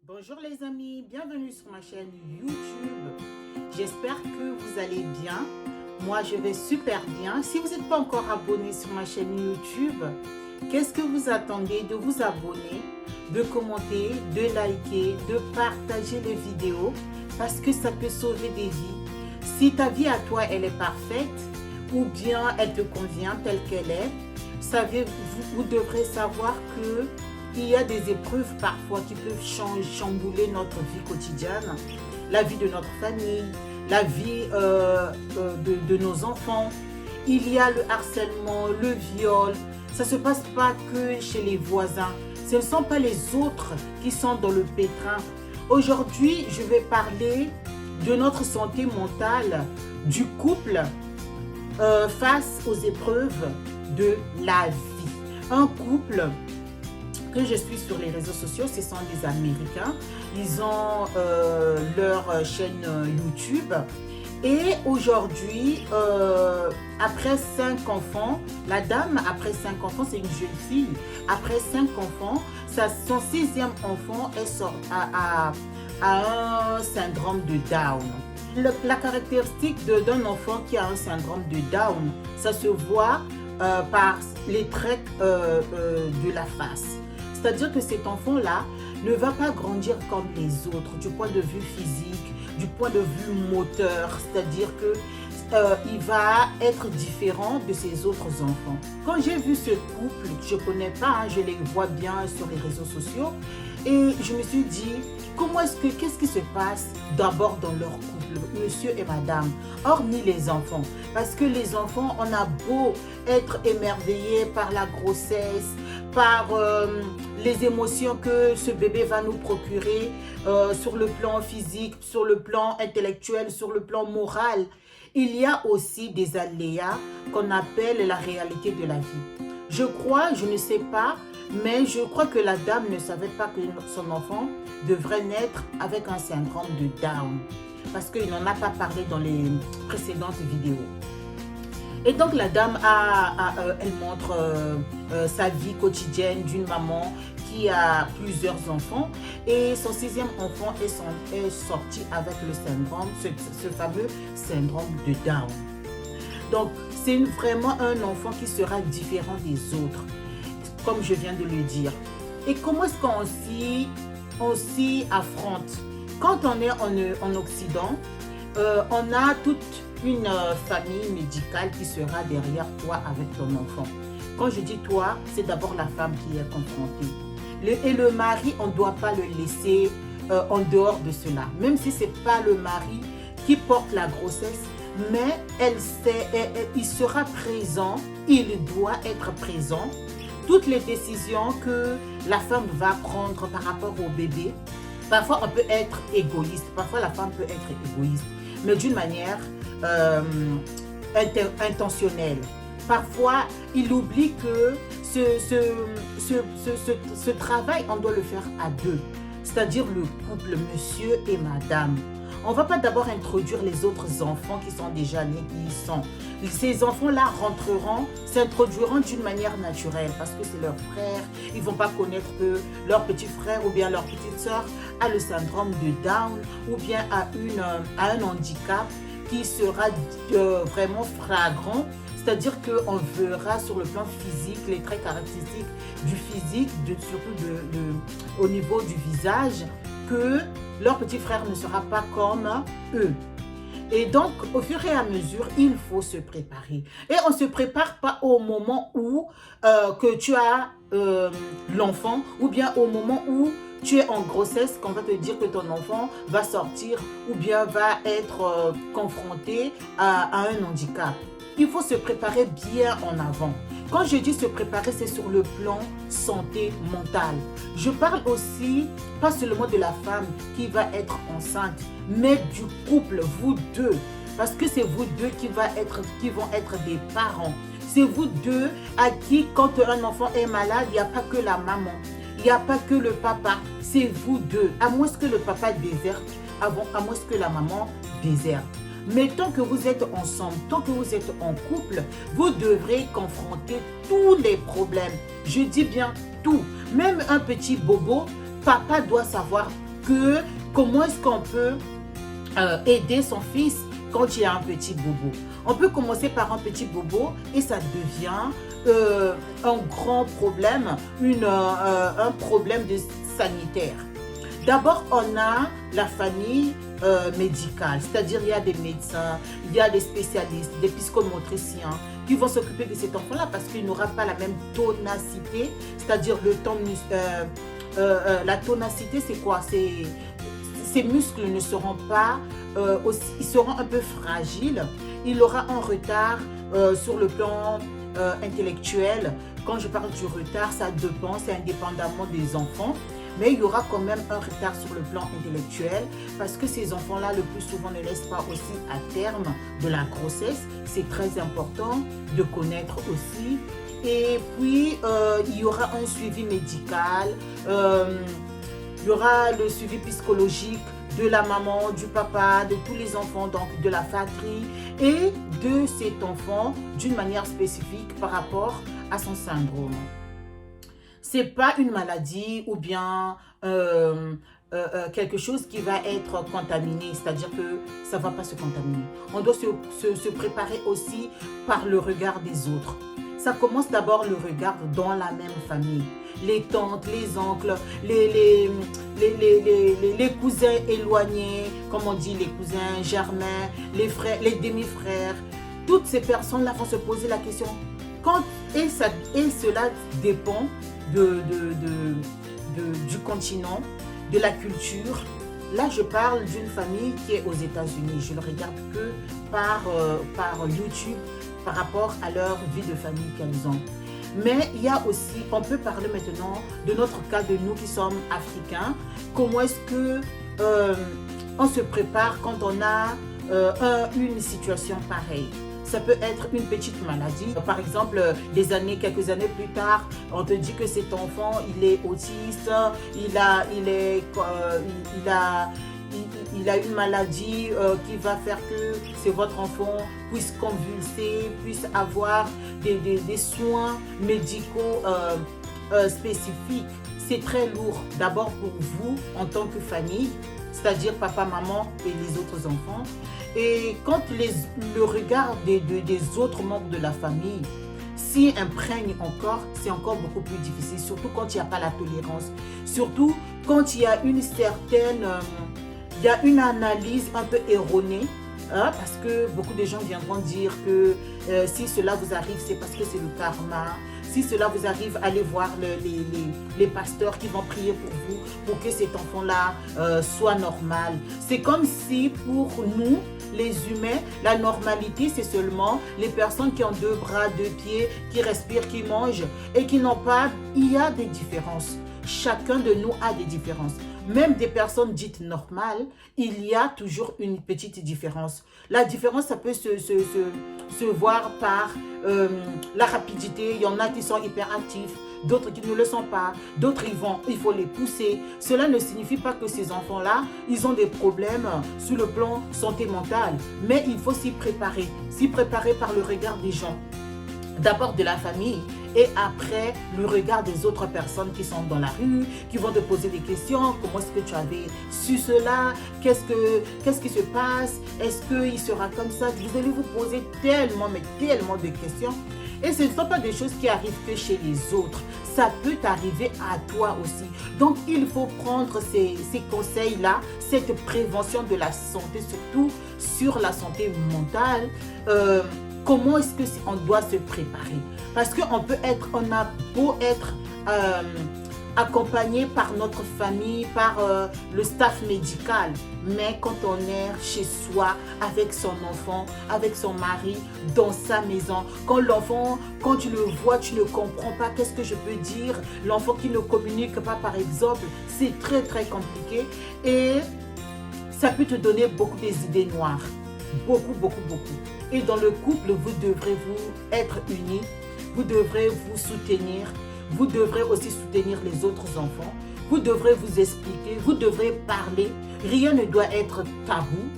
Bonjour les amis, bienvenue sur ma chaîne YouTube. J'espère que vous allez bien. Moi je vais super bien. Si vous n'êtes pas encore abonné sur ma chaîne YouTube, qu'est-ce que vous attendez? De vous abonner, de commenter, de liker, de partager les vidéos parce que ça peut sauver des vies. Si ta vie à toi elle est parfaite ou bien elle te convient telle qu'elle est, vous devrez savoir que il y a des épreuves parfois qui peuvent chambouler notre vie quotidienne, la vie de notre famille, la vie de nos enfants. Il y a le harcèlement, le viol. Ça ne se passe pas que chez les voisins. Ce ne sont pas les autres qui sont dans le pétrin. Aujourd'hui, je vais parler de notre santé mentale, du couple face aux épreuves de la vie. Un couple que je suis sur les réseaux sociaux, ce sont des Américains. Ils ont leur chaîne YouTube. Et aujourd'hui, après 5 enfants, la dame, après 5 enfants, c'est une jeune fille. Après 5 enfants, son 6e enfant a un syndrome de Down. La caractéristique d'un enfant qui a un syndrome de Down, ça se voit par les traits de la face. C'est-à-dire que cet enfant-là ne va pas grandir comme les autres du point de vue physique, du point de vue moteur, c'est-à-dire que il va être différent de ses autres enfants. Quand j'ai vu ce couple, je ne connais pas, hein, je les vois bien sur les réseaux sociaux, et je me suis dit, qu'est-ce qui se passe d'abord dans leur couple, monsieur et madame, hormis les enfants? Parce que les enfants, on a beau être émerveillés par la grossesse, par les émotions que ce bébé va nous procurer sur le plan physique, sur le plan intellectuel, sur le plan moral. Il y a aussi des aléas qu'on appelle la réalité de la vie. Je ne sais pas, mais je crois que la dame ne savait pas que son enfant devrait naître avec un syndrome de Down. Parce qu'il n'en a pas parlé dans les précédentes vidéos. Et donc la dame, elle montre sa vie quotidienne d'une maman qui a plusieurs enfants. Et son 6e enfant est sorti avec le syndrome, ce fameux syndrome de Down. Donc c'est vraiment un enfant qui sera différent des autres, comme je viens de le dire. Et comment est-ce qu'on s'y affronte? Quand on est en Occident, on a toute une famille médicale qui sera derrière toi avec ton enfant. Quand je dis toi, c'est d'abord la femme qui est confrontée. Et le mari, on ne doit pas le laisser en dehors de cela. Même si ce n'est pas le mari qui porte la grossesse, mais il sera présent, il doit être présent. Toutes les décisions que la femme va prendre par rapport au bébé, parfois on peut être égoïste, parfois la femme peut être égoïste, mais d'une manière intentionnelle. Parfois, il oublie que ce travail, on doit le faire à deux, c'est-à-dire le couple, monsieur et madame. On ne va pas d'abord introduire les autres enfants qui sont déjà nés, qui sont. Ces enfants-là s'introduiront d'une manière naturelle parce que c'est leur frère. Ils ne vont pas connaître que leur petit frère ou bien leur petite soeur a le syndrome de Down ou bien a un handicap qui sera vraiment flagrant. C'est-à-dire qu'on verra sur le plan physique les traits caractéristiques du physique, surtout au niveau du visage, que leur petit frère ne sera pas comme eux. Et donc, au fur et à mesure, il faut se préparer. Et on ne se prépare pas au moment où que tu as l'enfant ou bien au moment où tu es en grossesse, qu'on va te dire que ton enfant va sortir ou bien va être confronté à un handicap. Il faut se préparer bien en avant. Quand je dis se préparer, c'est sur le plan santé mentale. Je parle aussi, pas seulement de la femme qui va être enceinte, mais du couple, vous deux. Parce que c'est vous deux qui vont être des parents. C'est vous deux à qui, quand un enfant est malade, il n'y a pas que la maman. Il n'y a pas que le papa. C'est vous deux. À moins que le papa déserte, à moins que la maman déserte. Mais tant que vous êtes ensemble, tant que vous êtes en couple, vous devrez confronter tous les problèmes. Je dis bien tout. Même un petit bobo, papa doit savoir que comment est-ce qu'on peut aider son fils quand il y a un petit bobo. On peut commencer par un petit bobo et ça devient un grand problème, un problème sanitaire. D'abord, on a la famille médicale, c'est-à-dire il y a des médecins, il y a des spécialistes, des psychomotriciens qui vont s'occuper de cet enfant-là parce qu'il n'aura pas la même tonacité, c'est-à-dire le temps, la tonacité, c'est quoi? Ses muscles ne seront pas ils seront un peu fragiles, il aura un retard sur le plan intellectuel. Quand je parle du retard, ça dépend, c'est indépendamment des enfants. Mais il y aura quand même un retard sur le plan intellectuel parce que ces enfants-là, le plus souvent, ne laissent pas aussi à terme de la grossesse. C'est très important de connaître aussi. Et puis, il y aura un suivi médical, il y aura le suivi psychologique de la maman, du papa, de tous les enfants, donc de la fratrie et de cet enfant d'une manière spécifique par rapport à son syndrome. Ce n'est pas une maladie ou bien quelque chose qui va être contaminé, c'est-à-dire que ça ne va pas se contaminer. On doit se préparer aussi par le regard des autres. Ça commence d'abord le regard dans la même famille. Les tantes, les oncles, les cousins éloignés, comme on dit, les cousins germains, les frères, les demi-frères. Toutes ces personnes-là vont se poser la question. Et cela dépend du continent, de la culture. Là, je parle d'une famille qui est aux États-Unis. Je ne le regarde que par YouTube par rapport à leur vie de famille qu'elles ont. Mais il y a aussi, on peut parler maintenant de notre cas de nous qui sommes africains. Comment est-ce que on se prépare quand on a une situation pareille? Ça peut être une petite maladie. Par exemple, quelques années plus tard, on te dit que cet enfant, il est autiste, il a une maladie qui va faire que votre enfant puisse convulser, puisse avoir des soins médicaux spécifiques. C'est très lourd, d'abord pour vous en tant que famille, c'est-à-dire papa, maman et les autres enfants. Et quand le regard des autres membres de la famille s'y imprègne encore, c'est encore beaucoup plus difficile, surtout quand il n'y a pas la tolérance, surtout quand il y a une certaine... il y a une analyse un peu erronée, hein, parce que beaucoup de gens viendront dire que si cela vous arrive, c'est parce que c'est le karma. Si cela vous arrive, allez voir les pasteurs qui vont prier pour vous, pour que cet enfant-là soit normal. C'est comme si pour nous, les humains, la normalité, c'est seulement les personnes qui ont 2 bras, 2 pieds, qui respirent, qui mangent et qui n'ont pas... Il y a des différences. Chacun de nous a des différences. Même des personnes dites normales, il y a toujours une petite différence. La différence, ça peut se voir par la rapidité. Il y en a qui sont hyperactifs, d'autres qui ne le sont pas, d'autres il faut les pousser. Cela ne signifie pas que ces enfants-là, ils ont des problèmes sur le plan santé mentale, mais il faut s'y préparer par le regard des gens. D'abord de la famille et après le regard des autres personnes qui sont dans la rue, qui vont te poser des questions. Comment est-ce que tu avais su cela? Qu'est-ce qui se passe? Est-ce qu'il sera comme ça? Vous allez vous poser tellement, mais tellement de questions. Et ce ne sont pas des choses qui arrivent que chez les autres. Ça peut t'arriver à toi aussi. Donc, il faut prendre ces conseils-là, cette prévention de la santé, surtout sur la santé mentale. Comment est-ce qu'on doit se préparer? Parce qu'on a beau être accompagné par notre famille, par le staff médical, mais quand on est chez soi, avec son enfant, avec son mari, dans sa maison, quand l'enfant, quand tu le vois, tu ne comprends pas, qu'est-ce que je peux dire? L'enfant qui ne communique pas, par exemple, c'est très très compliqué et ça peut te donner beaucoup des idées noires. Beaucoup. Et dans le couple, vous devrez vous être unis, vous devrez vous soutenir, vous devrez aussi soutenir les autres enfants, vous devrez vous expliquer, vous devrez parler, rien ne doit être tabou,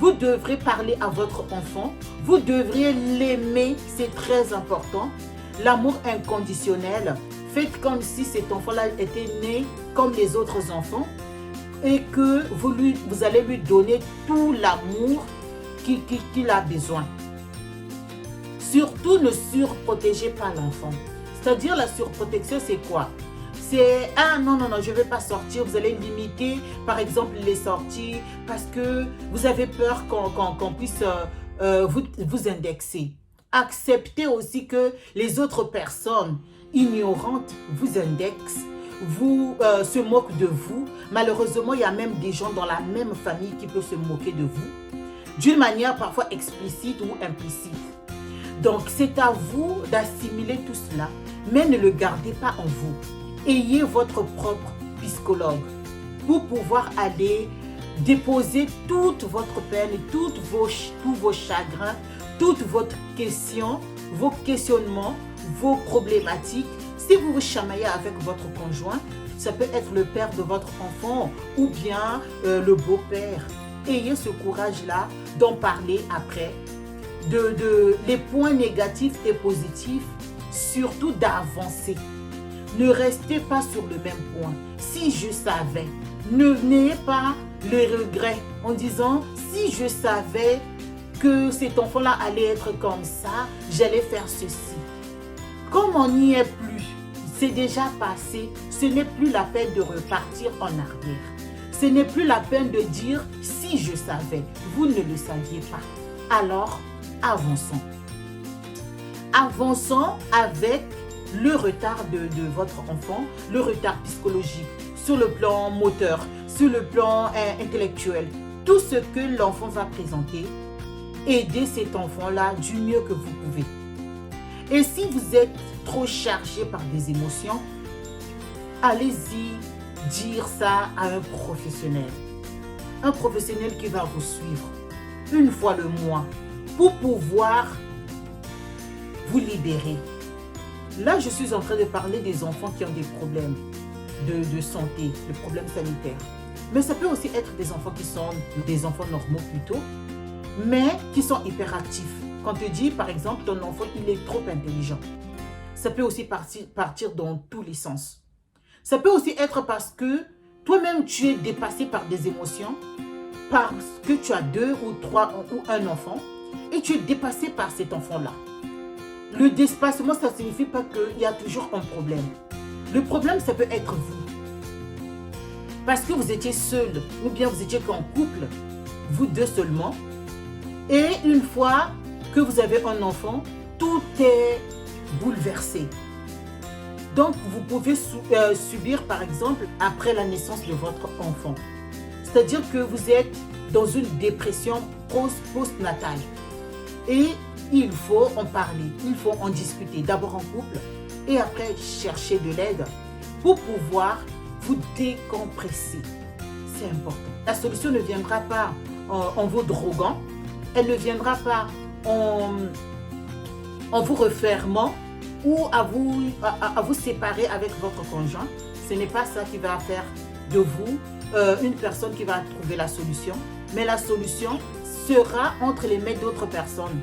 vous devrez parler à votre enfant, vous devrez l'aimer, c'est très important, l'amour inconditionnel, faites comme si cet enfant-là était né comme les autres enfants. et que vous allez lui donner tout l'amour qu'il a besoin. Surtout, ne surprotégez pas l'enfant. C'est-à-dire, la surprotection, c'est quoi? C'est, ah non, non, non, je ne vais pas sortir. Vous allez limiter, par exemple, les sorties parce que vous avez peur qu'on puisse vous indexer. Acceptez aussi que les autres personnes ignorantes vous indexent, se moquent de vous. Malheureusement, il y a même des gens dans la même famille qui peuvent se moquer de vous, d'une manière parfois explicite ou implicite. Donc, c'est à vous d'assimiler tout cela, mais ne le gardez pas en vous. Ayez votre propre psychologue pour pouvoir aller déposer toute votre peine, tous vos chagrins, toutes vos questions, vos questionnements, vos problématiques. Si vous vous chamaillez avec votre conjoint, ça peut être le père de votre enfant ou bien le beau-père. Ayez ce courage-là d'en parler après, les points négatifs et positifs, surtout d'avancer. Ne restez pas sur le même point. Si je savais, n'ayez pas le regret en disant si je savais que cet enfant-là allait être comme ça, j'allais faire ceci. Comme on n'y est plus, c'est déjà passé, ce n'est plus la peine de repartir en arrière. Ce n'est plus la peine de dire si je savais. Vous ne le saviez pas. Alors, avançons. Avançons avec le retard de votre enfant, le retard psychologique, sur le plan moteur, sur le plan intellectuel. Tout ce que l'enfant va présenter, aidez cet enfant-là du mieux que vous pouvez. Et si vous êtes trop chargé par des émotions, allez-y dire ça à un professionnel. Un professionnel qui va vous suivre une fois le mois pour pouvoir vous libérer. Là, je suis en train de parler des enfants qui ont des problèmes de santé, des problèmes sanitaires. Mais ça peut aussi être des enfants qui sont des enfants normaux plutôt, mais qui sont hyperactifs. Quand tu dis, par exemple, ton enfant, il est trop intelligent. Ça peut aussi partir dans tous les sens. Ça peut aussi être parce que toi-même, tu es dépassé par des émotions, parce que tu as 2 ou 3 ou un enfant, et tu es dépassé par cet enfant-là. Le dépassement, ça ne signifie pas qu'il y a toujours un problème. Le problème, ça peut être vous. Parce que vous étiez seul, ou bien vous étiez qu'en couple, vous deux seulement. Et une fois que vous avez un enfant, tout est bouleversé. Donc, vous pouvez subir, par exemple, après la naissance de votre enfant. C'est-à-dire que vous êtes dans une dépression post-natale. Et il faut en parler, il faut en discuter, d'abord en couple et après chercher de l'aide pour pouvoir vous décompresser. C'est important. La solution ne viendra pas en vous droguant, elle ne viendra pas en vous refermant ou à vous séparer avec votre conjoint. Ce n'est pas ça qui va faire de vous une personne qui va trouver la solution, mais la solution sera entre les mains d'autres personnes.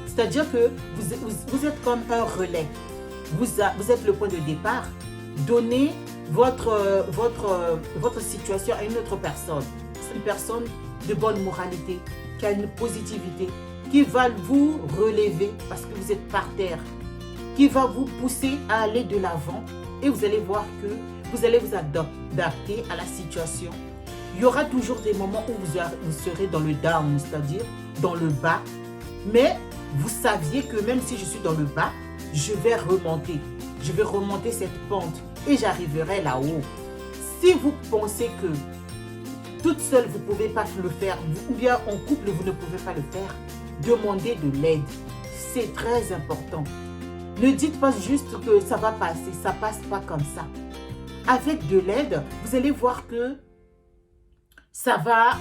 C'est-à-dire que vous êtes comme un relais. Vous êtes le point de départ. Donnez votre situation à une autre personne. C'est une personne de bonne moralité, qui a une positivité, qui va vous relever parce que vous êtes par terre, qui va vous pousser à aller de l'avant et vous allez voir que vous allez vous adapter à la situation. Il y aura toujours des moments où vous serez dans le down, c'est-à-dire dans le bas, mais vous saviez que même si je suis dans le bas, je vais remonter cette pente et j'arriverai là-haut. Si vous pensez que toute seule, vous ne pouvez pas le faire, ou bien en couple, vous ne pouvez pas le faire, demandez de l'aide. C'est très important. Ne dites pas juste que ça va passer, ça ne passe pas comme ça. Avec de l'aide, vous allez voir que ça va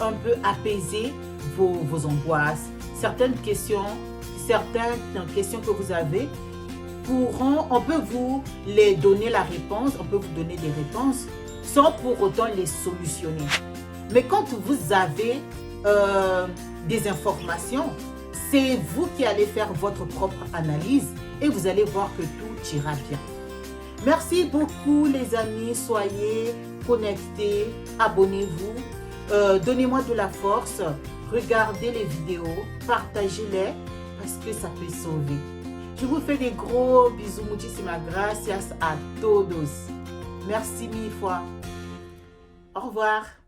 un peu apaiser vos angoisses. Certaines questions que vous avez, on peut vous les donner la réponse, on peut vous donner des réponses sans pour autant les solutionner. Mais quand vous avez des informations, c'est vous qui allez faire votre propre analyse et vous allez voir que tout ira bien. Merci beaucoup les amis, soyez connectez, abonnez-vous, donnez-moi de la force, regardez les vidéos, partagez-les parce que ça peut sauver. Je vous fais des gros bisous, muchísimas gracias a todos. Merci mille fois. Au revoir.